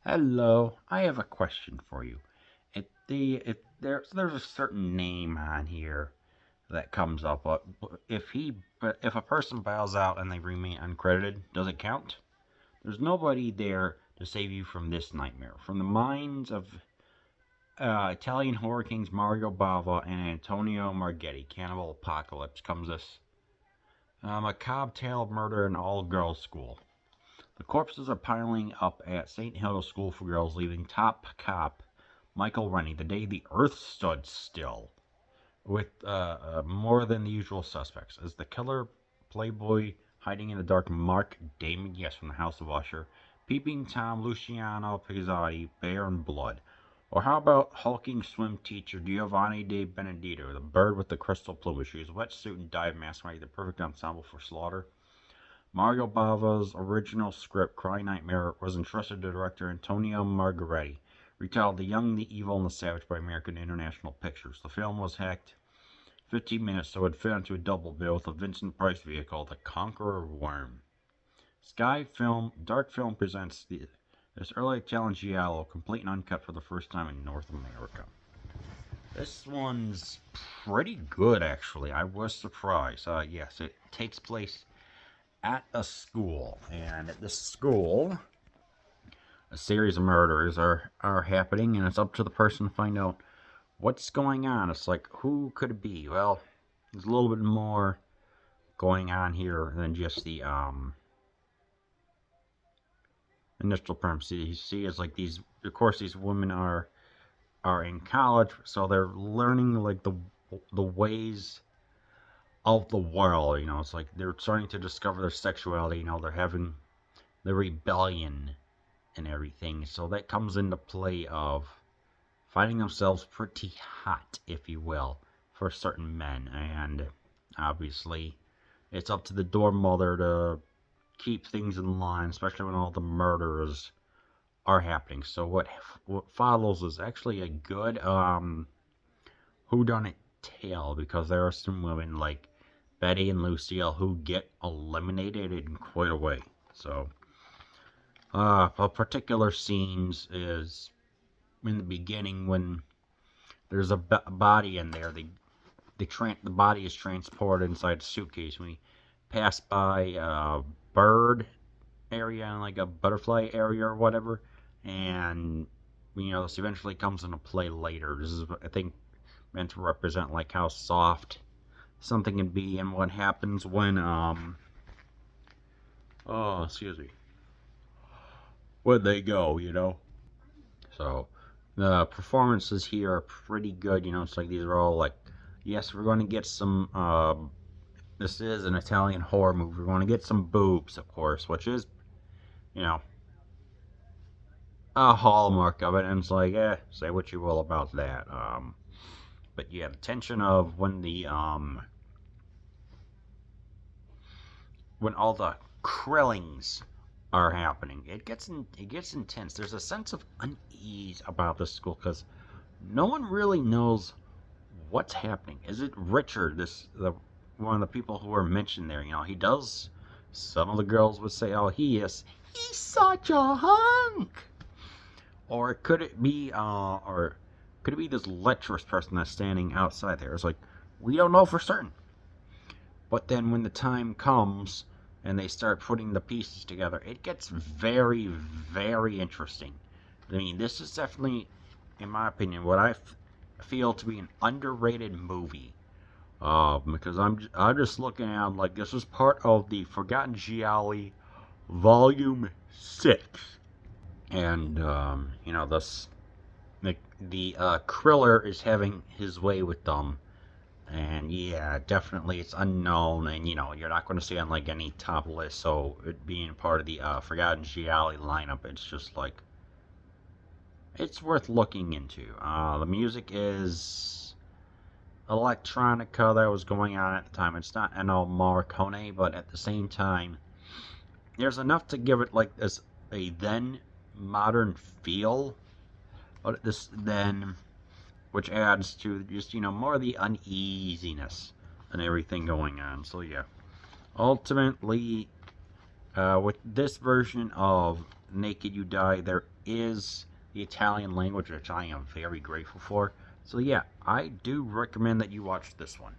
Hello, I have a question for you. There's a certain name on here that comes up. But if a person bows out and they remain uncredited, does it count? There's nobody there to save you from this nightmare. From the minds of Italian horror kings Mario Bava and Antonio Marghetti, Cannibal Apocalypse comes this macabre tale of murder in an all-girls school. The corpses are piling up at St. Hilda's School for Girls, leaving top cop Michael Rennie the day the earth stood still, with more than the usual suspects. As the killer playboy hiding in the dark Mark Damon, yes, from the House of Usher, Peeping Tom Luciano Pizzotti, Bear in Blood. Or how about hulking swim teacher Giovanni De Benedetto, the bird with the crystal plumage, whose wetsuit and dive mask make the perfect ensemble for slaughter? Mario Bava's original script, Cry Nightmare, was entrusted to director Antonio Marghetti, retitled The Young, the Evil, and the Savage by American International Pictures. The film was hacked 15 minutes so it fit into a double bill with a Vincent Price vehicle, The Conqueror Worm. Dark Film presents this early Italian giallo, complete and uncut for the first time in North America. This one's pretty good, actually. I was surprised. Yes, it takes place at a school, and at this school, a series of murders are happening, and it's up to the person to find out what's going on. It's like, who could it be? Well, there's a little bit more going on here than just the initial premise. You see, it's like these. Of course, these women are in college, so they're learning like the ways of the world. It's like they're starting to discover their sexuality. They're having the rebellion and everything. So that comes into play of finding themselves pretty hot, if you will, for certain men. And obviously, it's up to the dorm mother to keep things in line, especially when all the murders are happening. So what follows is actually a good whodunit tale, because there are some women like Betty and Lucille who get eliminated in quite a way. So a particular scenes is in the beginning when there's a body in there. The body is transported inside a suitcase. We pass by a bird area and like a butterfly area or whatever, and this eventually comes into play later. This is, I think, meant to represent like how soft something can be and what happens when excuse me, when they go. So the performances here are pretty good. It's like these are all like, yes, we're going to get some. This is an Italian horror movie. We're going to get some boobs, of course, which is, you know, a hallmark of it. And it's like, say what you will about that. But yeah, the tension of when all the krillings are happening, it gets intense. There's a sense of unease about this school because no one really knows what's happening. Is it Richard, the one of the people who were mentioned there? He does. Some of the girls would say, "Oh, he's such a hunk." Or could it be this lecherous person that's standing outside there? It's like we don't know for certain. But then when the time comes and they start putting the pieces together, it gets very, very interesting. I mean, this is definitely, in my opinion, what I feel to be an underrated movie. Because I'm just looking at it like this is part of the Forgotten Gialli Volume 6. And, this, the Kriller is having his way with them. And yeah, definitely it's unknown, and you're not going to see it on like any top list. So it being part of the Forgotten Gialli lineup, it's just like it's worth looking into. The music is electronica that was going on at the time. It's not Ennio Morricone, but at the same time, there's enough to give it like this a then modern feel, but this then, which adds to just more of the uneasiness and everything going on. So yeah, ultimately, with this version of Naked You Die, there is the Italian language, which I am very grateful for. So yeah, I do recommend that you watch this one.